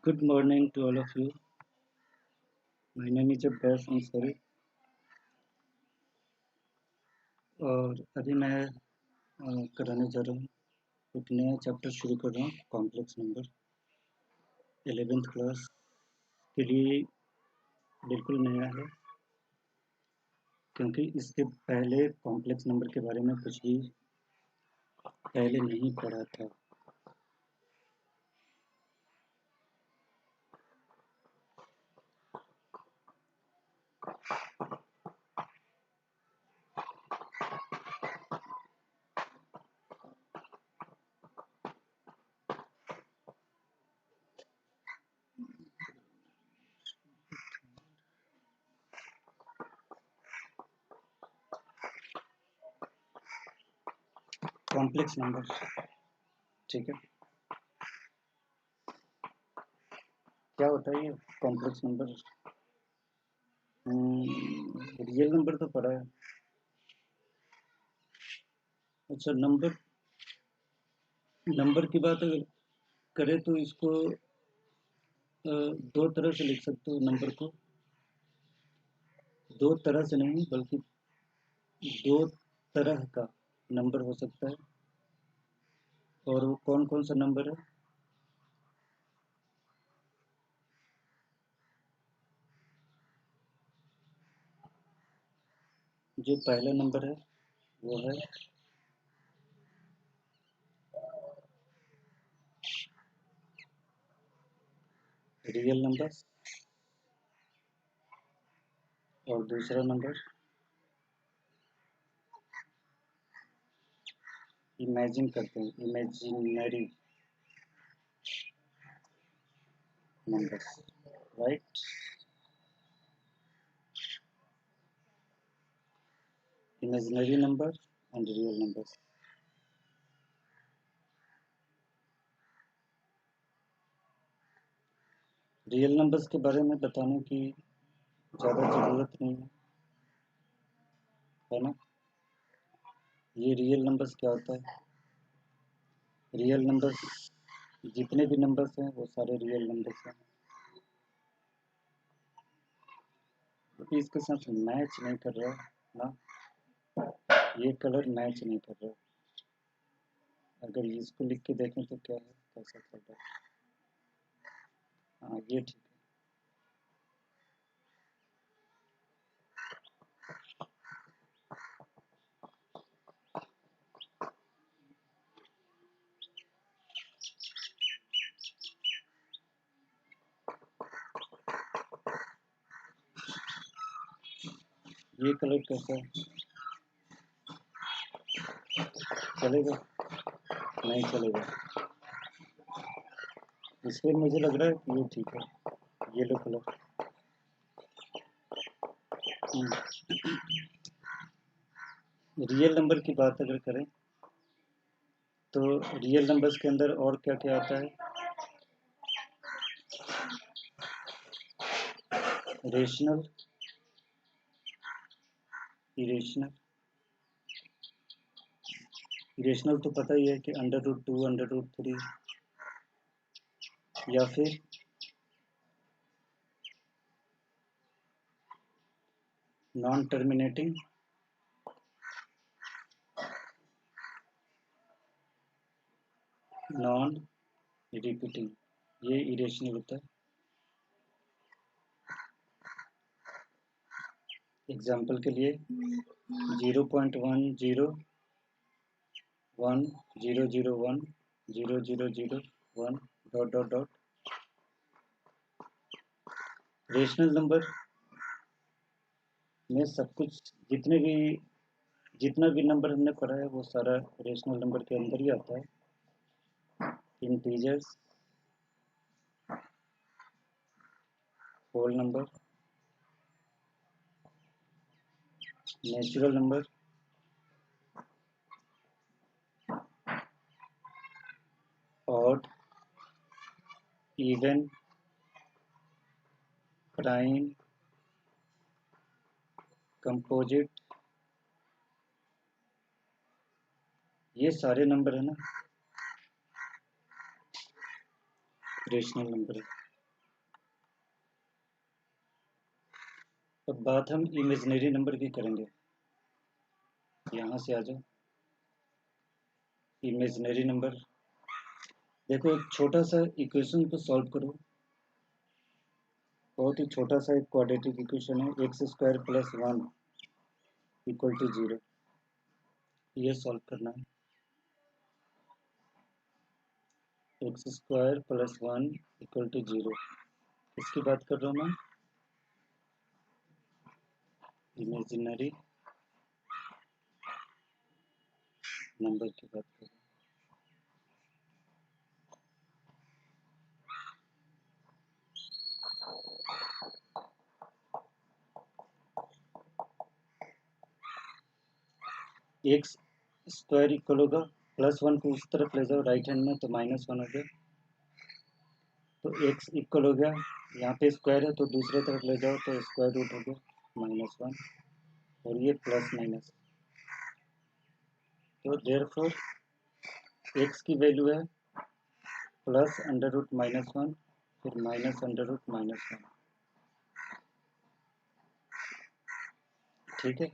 Good morning to all of you. My name is Abbas Ansari और अभी मैं कराने जा रहा हूँ एक नया चैप्टर शुरू कर रहा हूँ कॉम्प्लेक्स नंबर 11th क्लास के लिए बिल्कुल नया है क्योंकि इसके पहले कॉम्प्लेक्स नंबर के बारे में कुछ भी पहले नहीं पढ़ा था। कॉम्प्लेक्स नंबर, ठीक है। क्या होता है ये कॉम्प्लेक्स नंबर? रियल नंबर तो पढ़ा है। अच्छा, नंबर की बात अगर करें तो इसको दो तरह से लिख सकते हो। नंबर को दो तरह से नहीं बल्कि दो तरह का नंबर हो सकता है। और वो कौन कौन सा नंबर है? जो पहला नंबर है वो है रियल नंबर और दूसरा नंबर इमेजिन करते हैं, imaginary numbers, right. Imaginary number and real numbers. Real numbers के बारे में बताने की ज़्यादा ज़रूरत नहीं है ना। ये रियल नंबर्स क्या होता है? रियल नंबर्स जितने भी नंबर्स हैं वो सारे रियल नंबर्स हैं। क्योंकि इसके साथ मैच नहीं कर रहा ना, ये कलर मैच नहीं कर रहा। अगर इसको लिख के देखें तो क्या है, कैसा चल रहा है? हाँ, ये ठीक है। ये कलर कैसा है? चलेगा? नहीं चलेगा। इसलिए मुझे लग रहा है कि ये ठीक है, येलो कलर। रियल नंबर की बात अगर करें तो रियल नंबर्स के अंदर और क्या क्या आता है? Rational, irrational. इरेशनल तो पता ही है कि √2, √3 या फिर नॉन टर्मिनेटिंग, नॉन रिपीटिंग, ये इरेशनल होता है। एग्जाम्पल के लिए 0.100100010001 dot dot dot. Rational number में सब कुछ जितना भी नंबर हमने पढ़ा है वो सारा रेशनल नंबर के अंदर ही आता है। Integers, whole number, natural number, odd, even, prime, composite, ये सारे नंबर है ना रेशनल नंबर है। अब बात हम इमेजिनरी नंबर की करेंगे। यहाँ से आ जाओ, इमेजिनरी नंबर। देखो एक छोटा सा इक्वेशन को सॉल्व करो, बहुत ही छोटा सा एक क्वाड्रेटिक इक्वेशन है, x square plus 1 equal to 0, ये सॉल्व करना है। X square plus 1 equal to 0, किसकी बात कर रहा हूँ मैं? इमेजिनरी नंबर की बात कर रहा हूँ। एक्स स्क्वायर इक्वल होगा +1 को उस तरफ ले जाओ राइट हैंड में, तो -1 हो गया। तो एक्स इक्वल हो गया, यहाँ पे स्क्वायर है तो दूसरे तरफ ले जाओ तो स्क्वायर रूट हो गया -1, और ये प्लस माइनस। तो देयरफॉर एक्स की वैल्यू है +√-1, फिर -√-1, ठीक है।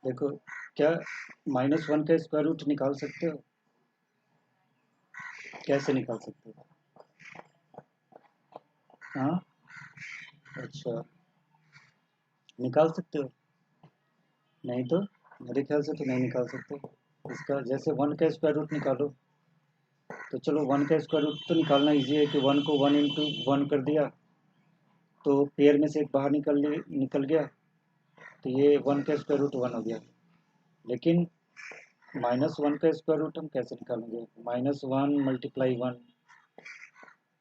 देखो क्या -1 का स्क्वायर रूट निकाल सकते हो? कैसे निकाल सकते हो? हाँ, अच्छा, निकाल सकते हो? नहीं तो मेरे ख्याल से तो नहीं निकाल सकते। इसका जैसे 1 का स्क्वायर रूट निकालो, तो चलो 1 का स्क्वायर रूट तो निकालना इजी है कि 1 को 1 इंटू 1 कर दिया, तो पेयर में से एक बाहर निकल गया, तो ये 1 का स्क्वायर रूट 1 हो गया। लेकिन -1 का स्क्वायर रूट हम कैसे निकालेंगे? -1 मल्टीप्लाई 1,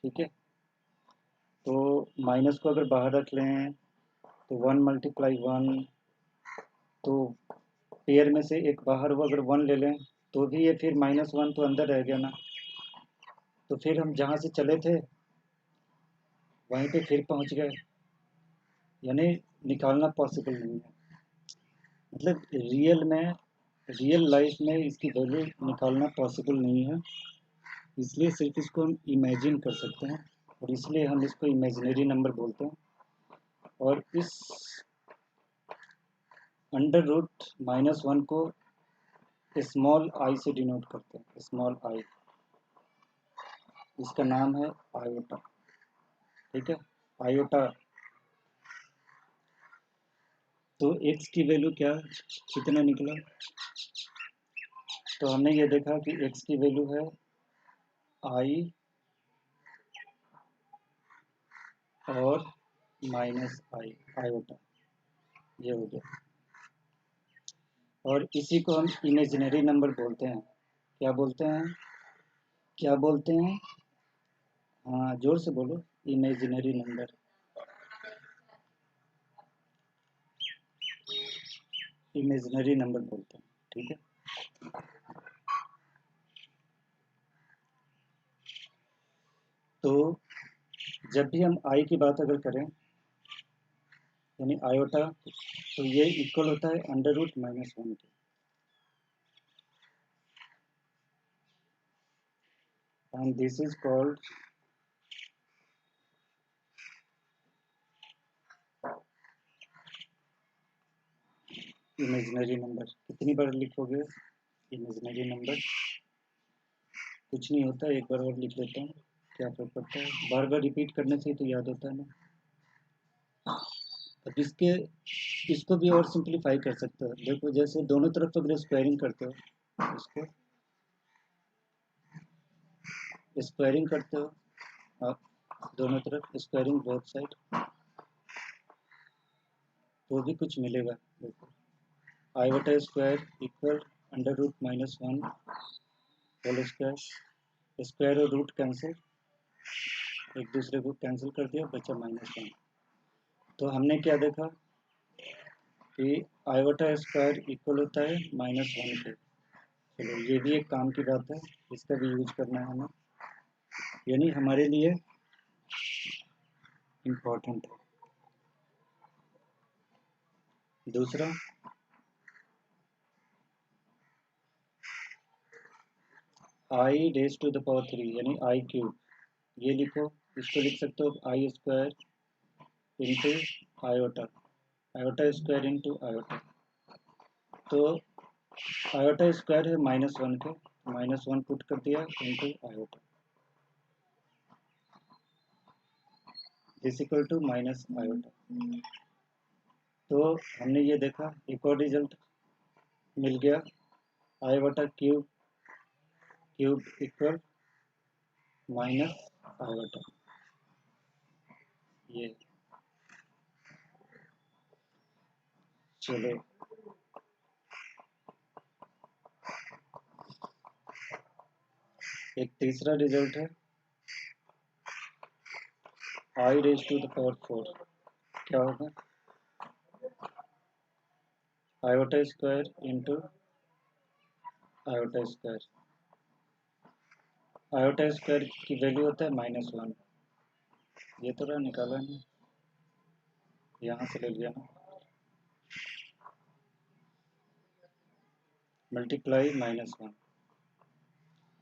ठीक है। तो माइनस को अगर बाहर रख लें तो 1 मल्टीप्लाई 1, तो पेयर में से एक बाहर हुआ, अगर 1 ले लें तो भी ये फिर -1 तो अंदर रह गया ना, तो फिर हम जहाँ से चले थे वहीं पे फिर पहुँच गए, यानी निकालना पॉसिबल नहीं है। मतलब रियल लाइफ में इसकी वैल्यू निकालना पॉसिबल नहीं है, इसलिए सिर्फ इसको हम इमेजिन कर सकते हैं, और इसलिए हम इसको इमेजिनरी नंबर बोलते हैं। और इस √-1 को स्मॉल आई से डिनोट करते हैं, स्मॉल आई, इसका नाम है आयोटा, ठीक है, आयोटा। तो एक्स की वैल्यू क्या, कितना निकला? तो हमने ये देखा कि एक्स की वैल्यू है आई और -i, आयोटा, ये हो गया। और इसी को हम इमेजिनरी नंबर बोलते हैं। क्या बोलते हैं? क्या बोलते हैं? हाँ, जोर से बोलो, इमेजिनरी नंबर, इमेजिनरी नंबर बोलते हैं, ठीक है। तो जब भी हम आई की बात अगर करें, यानी आयोटा, तो ये इक्वल होता है √-1 के, and this is called imaginary number. कितनी बार लिखोगे इमेजिनरी नंबर? कुछ नहीं होता, एक बार और लिख लेता हूँ, क्या फर्क पड़ता है, बार बार रिपीट करने से ही तो याद होता है ना। अब इसको भी और सिंप्लीफाई कर सकते हो। देखो जैसे दोनों तरफ अगर स्क्वायरिंग करते हो, इसको स्क्वायरिंग करते हो आप दोनों तरफ, स्क्वायरिंग बोथ साइड, तो भी कुछ मिलेगा। देखो i square equal √-1 whole square, square और रूट कैंसिल, एक दूसरे को कैंसिल कर दिया, बचा -1। तो हमने क्या देखा कि आई स्क्वायर इक्वल होता है -1 के। चलो ये भी एक काम की बात है, इसका भी यूज करना है हमें, यानी हमारे लिए इम्पोर्टेंट है। दूसरा i⁻³ यानी i क्यूब, ये लिखो, इसको लिख सकते हो i square into iota, iota square into iota. तो आयोटा स्क्वायर है -1 के, -1 पुट कर दिया into iota, is equal to minus iota. तो हमने ये देखा, एक और रिजल्ट मिल गया, आई बटा क्यूब इक्वल माइनस आई बटा, ये। चलो एक तीसरा रिजल्ट है, आई रेज टू द पावर 4, क्या होगा, iota square into iota square. Iota square की वैल्यू होता है -1, ये तो रहा, निकाला नहीं, यहाँ से ले लिया ना, मल्टीप्लाई -1,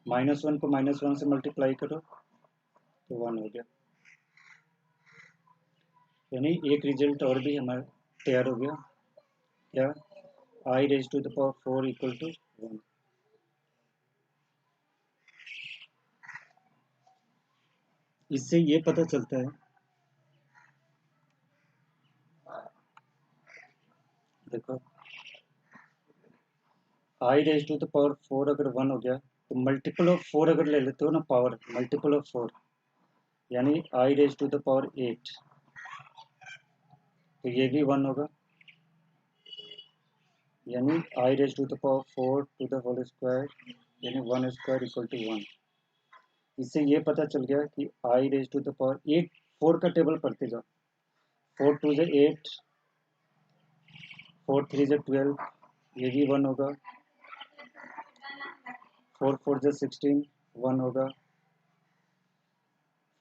-1 को -1 से मल्टीप्लाई करो तो 1 हो गया। यानी एक रिजल्ट और भी हमारा तैयार हो गया, क्या, i raise to the power 4 equal to 1। इससे ये पता चलता है, देखो i raise to the power 4 अगर 1 हो गया तो मल्टीपल ऑफ 4 अगर ले लेते हो ना, पावर मल्टीपल ऑफ 4, यानी i raise to the power 8, तो ये भी 1 होगा, यानी i raise to the power 4 to the whole square, यानी 1 स्क्वायर इक्वल टू 1। इससे ये पता चल गया कि आई रेज टू द पावर 8, 4 का टेबल पढ़ते जाओ, 4 2 से 8, 4 3 से 12, ये भी 1 होगा, 4 4 से 16, 1 होगा,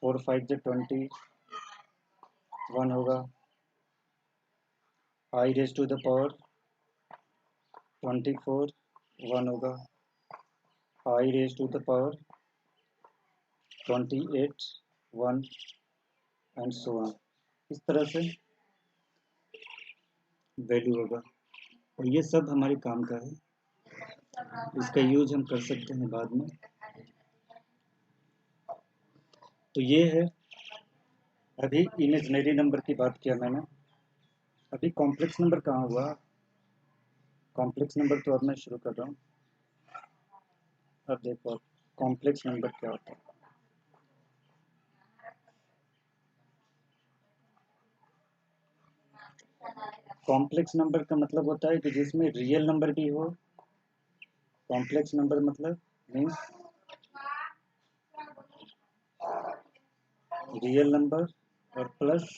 4 5 से 20, 1 होगा, i raise to the power 24, 1 होगा, i raise to the power 28, 1, and so on. इस तरह से वैल्यू होगा, और ये सब हमारे काम का है, इसका यूज हम कर सकते हैं बाद में। तो ये है, अभी इमेजिनरी नंबर की बात किया मैंने, अभी कॉम्प्लेक्स नंबर कहाँ हुआ, कॉम्प्लेक्स नंबर तो अब मैं शुरू कर रहा हूँ। अब देखो कॉम्प्लेक्स नंबर क्या होता है। कॉम्प्लेक्स नंबर का मतलब होता है कि जिसमें रियल नंबर भी हो, कॉम्प्लेक्स नंबर मतलब मीन्स रियल नंबर और प्लस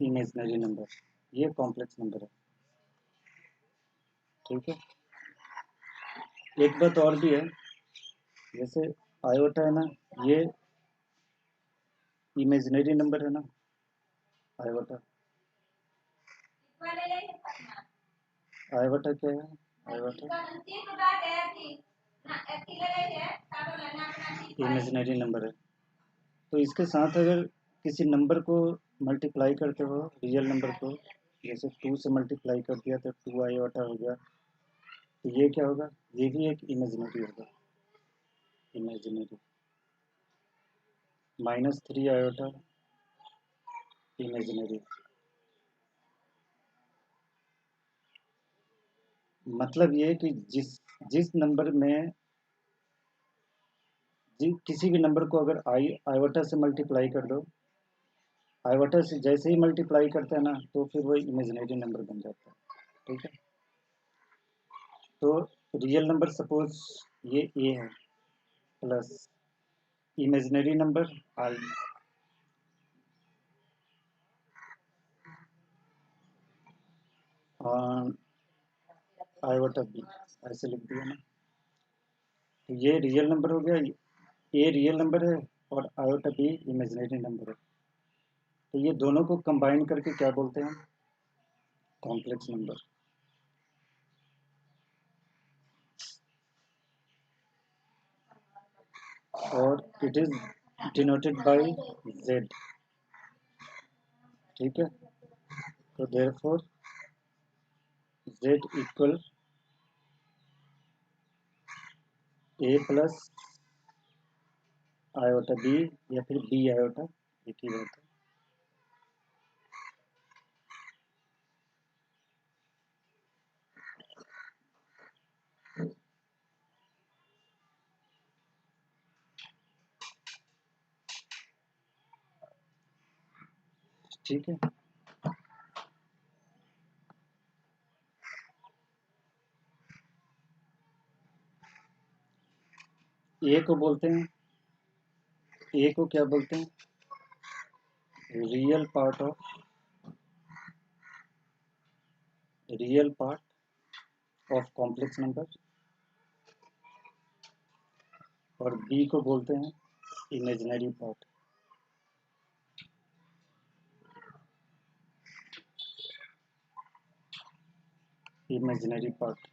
इमेजिनरी नंबर, ये कॉम्प्लेक्स नंबर है, ठीक है। एक बात और भी है, जैसे आयोटा है ना, ये इमेजिनरी नंबर है ना, आयोटा, आयोटा क्या है, आयोटा इमेजिनरी नंबर है। तो इसके साथ अगर किसी नंबर को मल्टीप्लाई करते हो, रियल नंबर को, जैसे 2 से मल्टीप्लाई कर दिया तो 2 आयोटा हो गया, तो ये क्या होगा, ये भी एक इमेजिनरी होगा, इमेजिनरी। -3 iota imaginary. मतलब ये कि जिस जिस नंबर में किसी भी नंबर को अगर आयोटा से मल्टीप्लाई कर दो, आयोटा से जैसे ही मल्टीप्लाई करते हैं ना, तो फिर वो इमेजिनरी नंबर बन जाता है, ठीक है। तो रियल नंबर सपोज ये ए है, प्लस इमेजिनरी नंबर आई, आयोटा बी, ऐसे लिख दिया ना। तो ये रियल नंबर हो गया, ए रियल नंबर है और आयोटा बी इमेजिनरी नंबर है, तो ये दोनों को कंबाइन करके क्या बोलते हैं, कॉम्प्लेक्स नंबर। और it is denoted by z, ठीक है। तो therefore z equal a plus iota b या फिर b आयोटा, एक ही बात है। ठीक है, ए को बोलते हैं, ए को क्या बोलते हैं, real part of complex number, और बी को बोलते हैं इमेजिनरी पार्ट। इमेजिनरी पार्ट,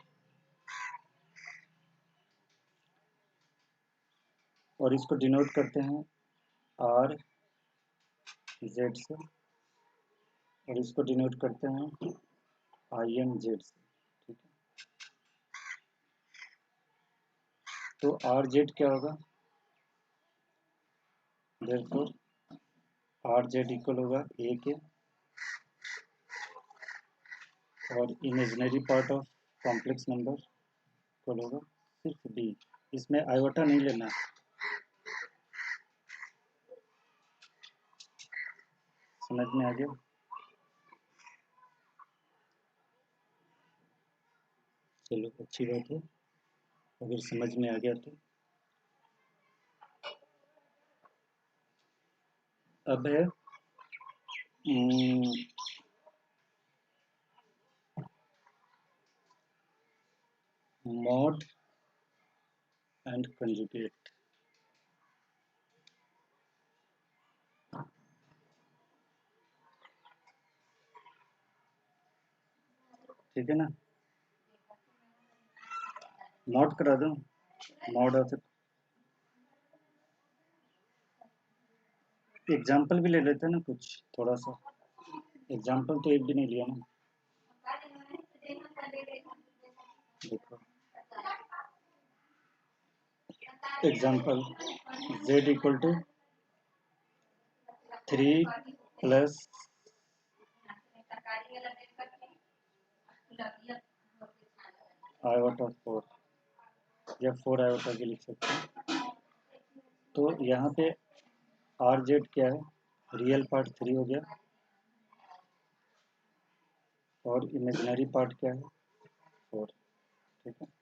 और इसको डिनोट करते हैं आर जेड से, और इसको डिनोट करते हैं आई एम जेड से, ठीक है। तो आर जेड क्या होगा, देयरफॉर आर जेड इक्वल होगा ए के, और imaginary part of complex number equal होगा सिर्फ बी। इसमें आयोटा नहीं लेना, समझ में आ गया। चलो अच्छी बात है, अगर समझ में आ गया तो। अब है मॉड एंड कंजुगेट, ठीक है ना। मॉड करा दो, मॉड ऑफ, एग्जाम्पल भी ले लेते हैं ना कुछ, थोड़ा सा एग्जाम्पल तो एक भी नहीं लिया ना। देखो example, z equal to 3 plus iota 4, या 4 आयोटा भी लिख सकते हैं। तो यहाँ पे आर जेड क्या है, रियल पार्ट 3 हो गया, और इमेजिनरी पार्ट क्या है 4, ठीक है।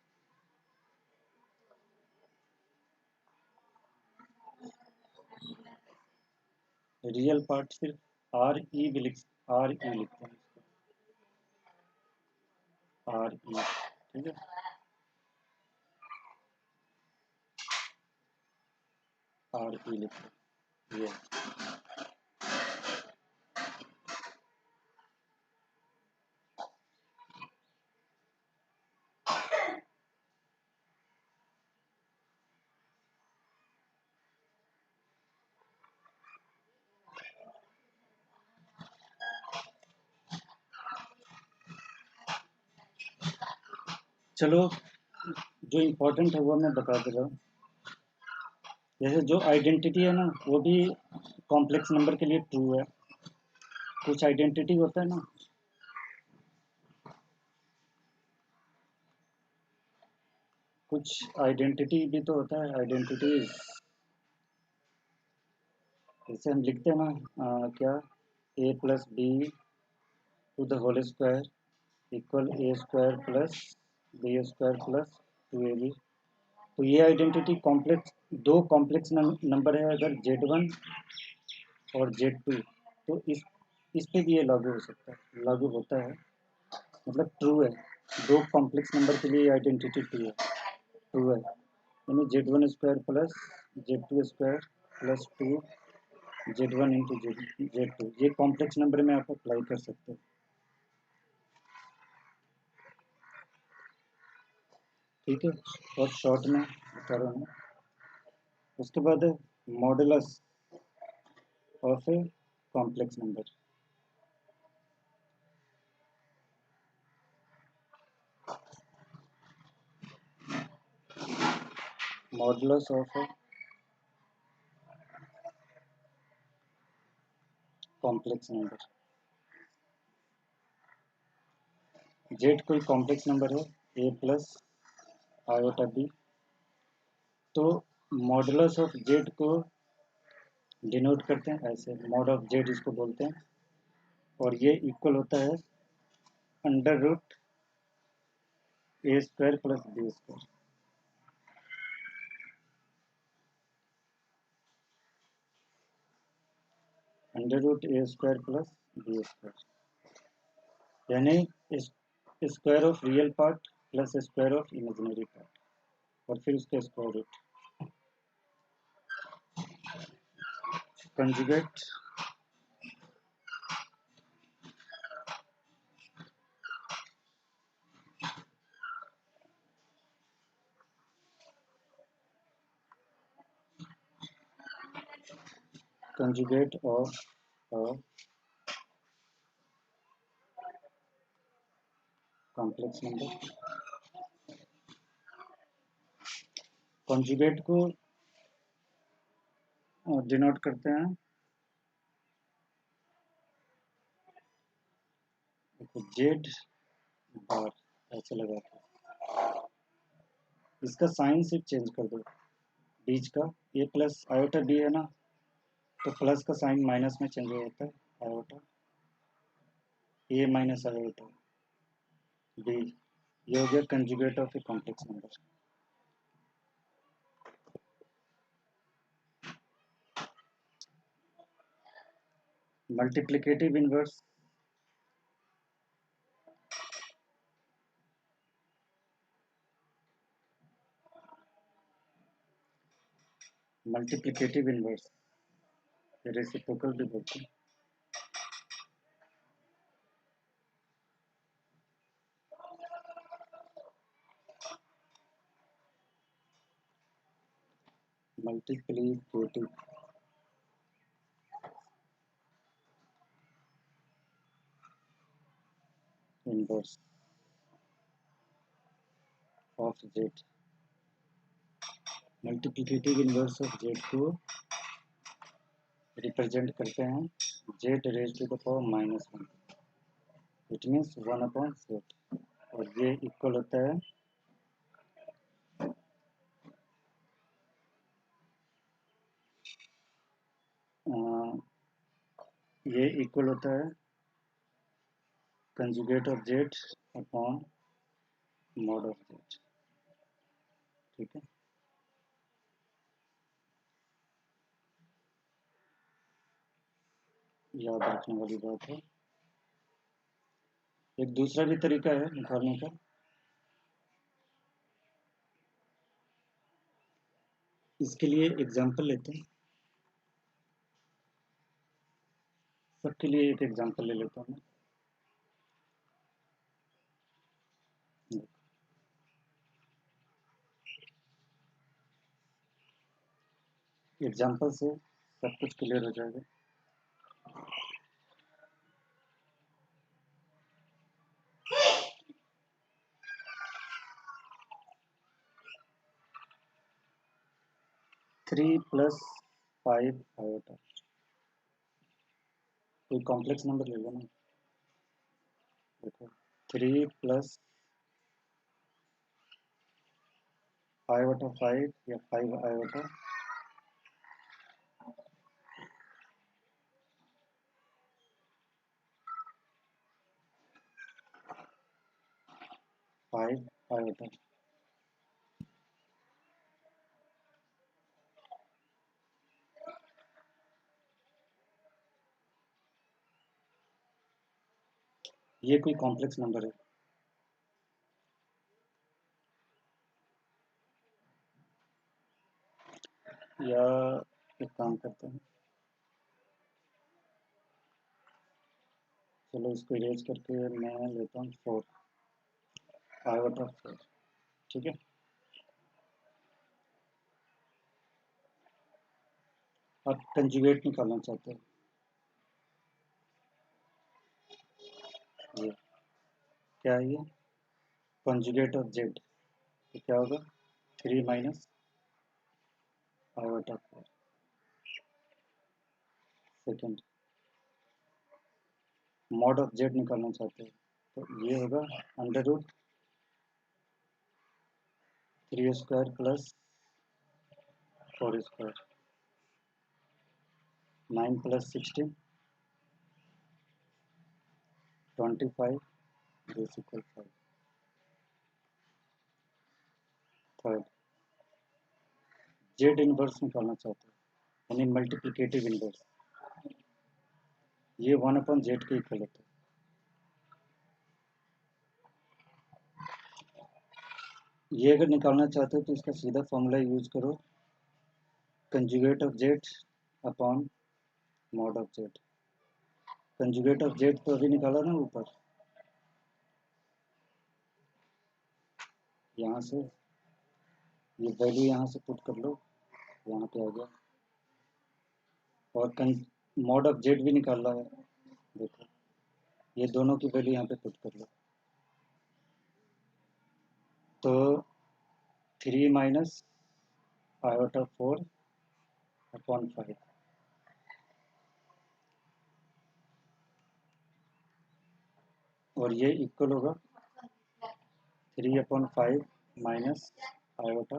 रियल पार्ट सिर्फ आर ई भी आर ई लिखते हैं इसको, आर ई, ठीक है। आर ई लिखते हैं ये। चलो जो इम्पोर्टेंट है वो मैं बता दे रहा हूँ। जैसे जो आइडेंटिटी है ना वो भी कॉम्प्लेक्स नंबर के लिए ट्रू है। कुछ आइडेंटिटी होता है ना, कुछ आइडेंटिटी भी तो होता है, आइडेंटिटीज। जैसे हम लिखते हैं ना क्या, a plus b to the whole square equal a square plus b square plus 2ab। तो ये आइडेंटिटी कॉम्प्लेक्स, दो कॉम्प्लेक्स नंबर है अगर z1 और z2, तो इस पे भी ये लागू हो सकता है, लागू होता है, मतलब ट्रू है। दो कॉम्प्लेक्स नंबर के लिए आइडेंटिटी ट्रू है, यानी z1 square plus z2 square plus 2 z1 into z2, ये कॉम्प्लेक्स नंबर में आप अप्लाई कर सकते हो, ठीक है। और शॉर्ट में बता रहा हूँ, उसके बाद है modulus of a complex number. Modulus of a complex number. Z कोई कॉम्प्लेक्स नंबर है ए प्लस आयोटा बी, तो मॉडुलस ऑफ जेड को डिनोट करते हैं ऐसे, मॉड ऑफ जेड इसको बोलते हैं, और ये इक्वल होता है under root a square plus b square. Under root a square plus b square, यानी square of real part plus square of imaginary part, और फिर उसका square root. Conjugate conjugate of a complex number। conjugate को denote करते हैं Z बार ऐसे लगा के, इसका साइन सिर्फ चेंज कर दो बीच का, ए प्लस आयोटा बी है ना, तो प्लस का साइन माइनस में चेंज हो जाता है, iota a minus iota b, ये हो गया conjugate of a complex number. Multiplicative inverse multiplicative inverse reciprocal भी बोलते हैं। Multiplicative inverse of z, multiplicative inverse of z को रिप्रेजेंट करते हैं z raise to the power -1, it means 1/z, और ये इक्वल होता है ये इक्वल होता है conjugate of Z upon mod of Z. ठीक है, याद रखने वाली बात है। एक दूसरा भी तरीका है निकालने का, इसके लिए एग्जांपल लेते हैं, सबके लिए एक एग्जांपल ले लेता हूँ। एग्जांपल से सब कुछ क्लियर हो जाएगा। थ्री प्लस 5 आयोटा, कोई कॉम्प्लेक्स नंबर ले लो ना, देखो 3 प्लस आयोटा 5 या 5 आयोटा 5 आयोटा, ये कोई कॉम्प्लेक्स नंबर है। या एक काम करते हैं, चलो इसको इरेज करके मैं लेता हूँ 4 आयोटा 4। ठीक है, आप कंजुगेट निकालना चाहते हो, ये क्या है, ये कंजुगेट ऑफ जेड, तो क्या होगा 3 minus iota 4। Second, mod of z निकालना चाहते हो, तो ये होगा under root 3 square plus 4 square, 9 plus 16 25 this equal 5। Third, z inverse निकालना चाहते हो, यानी मल्टीप्लिकेटिव इनवर्स, ये 1 अपॉन जेड के इक्वल होता है। ये अगर निकालना चाहते हो तो इसका सीधा फॉर्मूला यूज करो, conjugate of Z upon mod of Z. Conjugate of Z तो अभी निकाला ना ऊपर, यहाँ से ये वैल्यू यहाँ से पुट कर लो, यहाँ पे आ गया, और मॉड ऑफ जेड भी निकालना है, देखो ये दोनों की वैल्यू यहाँ पे पुट कर लो, तो 3 माइनस आयोटा 4 अपॉन 5, और ये इक्वल होगा 3 upon 5 minus iota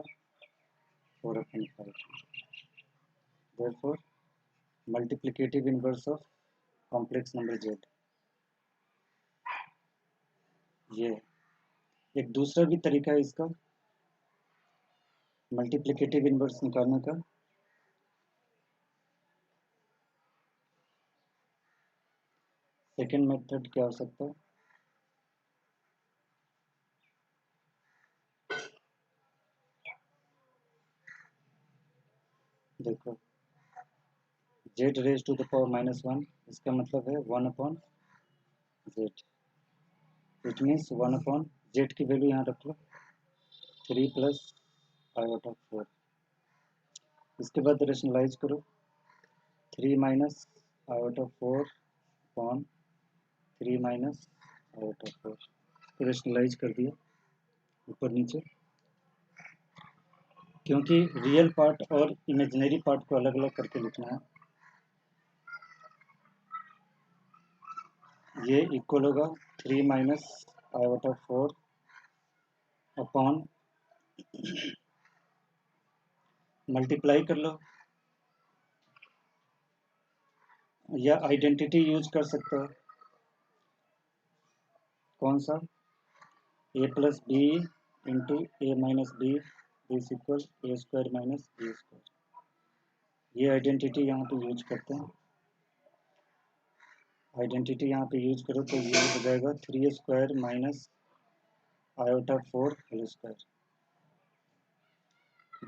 4 upon 5। Therefore multiplicative inverse of complex number Z, ये एक दूसरा भी तरीका है इसका मल्टीप्लिकेटिव इनवर्स निकालने का। सेकेंड मेथड क्या हो सकता है, देखो z raise to the power -1, इसका मतलब है 1 upon z, it means 1 upon z की वैल्यू यहाँ रख लो 3 प्लस आयोटा 4, इसके बाद रेशनलाइज करो 3 minus iota 4 upon 3 minus iota 4, rationalise कर दिया ऊपर नीचे, क्योंकि रियल पार्ट और इमेजिनरी पार्ट को अलग अलग करके लिखना है। ये इक्वल होगा 3 माइनस आयोटा 4 अपॉन, मल्टीप्लाई कर लो, या आइडेंटिटी यूज कर सकते हो, कौन सा, a plus b into a minus b this equal a square minus b square, ये आइडेंटिटी यहाँ पे यूज करते हैं। आइडेंटिटी यहाँ पे यूज करो तो ये हो जाएगा 3 square minus iota 4 whole square,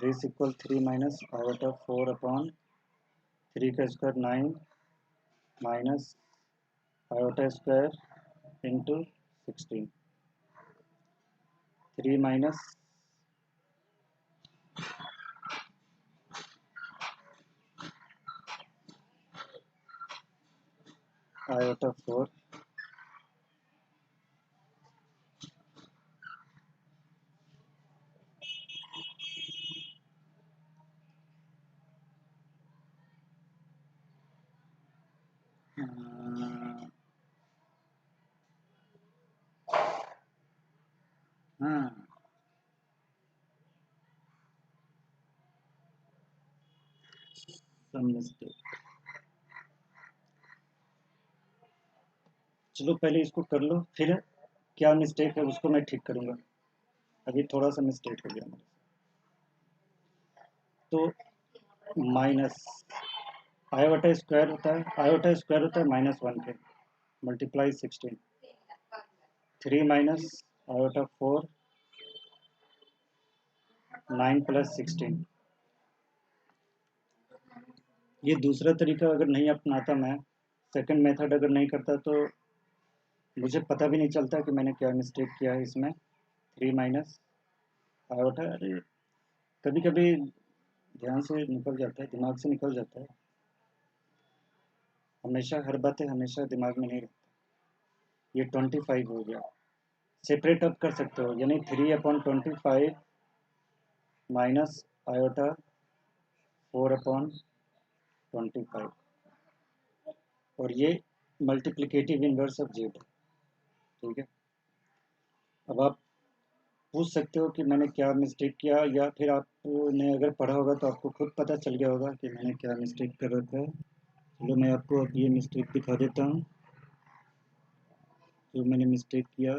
this equal 3 minus iota 4 upon 3 का square 9 minus iota square into 16, 3 minus iota 4 हाँ, some mistake। चलो पहले इसको कर लो, फिर क्या मिस्टेक है उसको मैं ठीक करूँगा, अभी थोड़ा सा मिस्टेक हो गया मेरे से। तो माइनस आयोटा स्क्वायर होता है, आयोटा स्क्वायर होता है -1 के, मल्टीप्लाई 16, 3 माइनस आयोटा 4 9 प्लस 16। ये दूसरा तरीका अगर नहीं अपनाता मैं, सेकंड मेथड अगर नहीं करता, तो मुझे पता भी नहीं चलता कि मैंने क्या मिस्टेक किया है इसमें। 3 माइनस आयोटा, अरे कभी कभी ध्यान से निकल जाता है, दिमाग से निकल जाता है। हमेशा हर बातें हमेशा दिमाग में नहीं रखता। ये 25 हो गया, सेपरेट अब कर सकते हो, यानी 3/25 माइनस आयोटा 4/25, और ये मल्टीप्लिकेटिव इन्वर्स ऑफ जेड है। ठीक है, अब आप पूछ सकते हो कि मैंने क्या मिस्टेक किया, या फिर आपने अगर पढ़ा होगा तो आपको खुद पता चल गया होगा कि मैंने क्या मिस्टेक कर रखा है। चलो मैं आपको अब ये मिस्टेक दिखा देता हूँ जो मैंने मिस्टेक किया,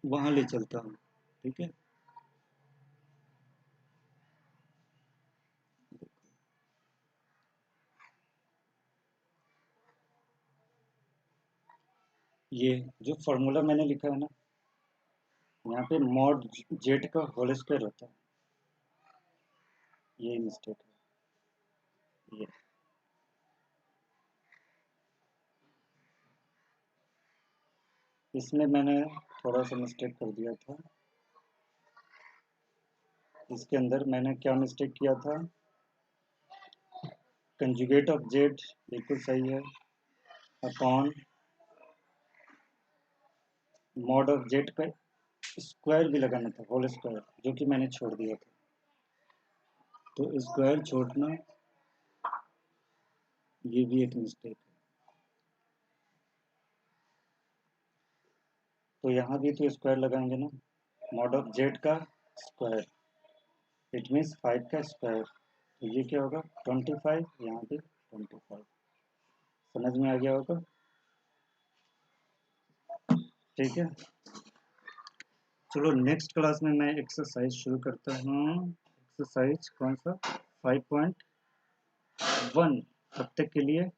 वहाँ ले चलता हूँ। ठीक है, ये जो फॉर्मूला मैंने लिखा है ना, यहाँ पे मॉड जेड का होल स्क्वायर होता है, ये मिस्टेक है ये। इसमें मैंने थोड़ा सा मिस्टेक कर दिया था। इसके अंदर मैंने क्या मिस्टेक किया था, कंजुगेट ऑफ जेड बिल्कुल सही है, अपॉन मॉड ऑफ जेड का स्क्वायर भी लगाना था, होल स्क्वायर, जो कि मैंने छोड़ दिया था। तो स्क्वायर छोड़ना ये भी एक मिस्टेक है। तो यहाँ भी तो स्क्वायर लगाएंगे ना, मॉड ऑफ जेड का स्क्वायर, इट मीन्स 5 का स्क्वायर, तो ये क्या होगा 25, यहाँ पे 25। समझ में आ गया होगा। ठीक है, चलो नेक्स्ट क्लास में मैं एक्सरसाइज शुरू करता हूँ। एक्सरसाइज कौन सा, 5.1। तब तक के लिए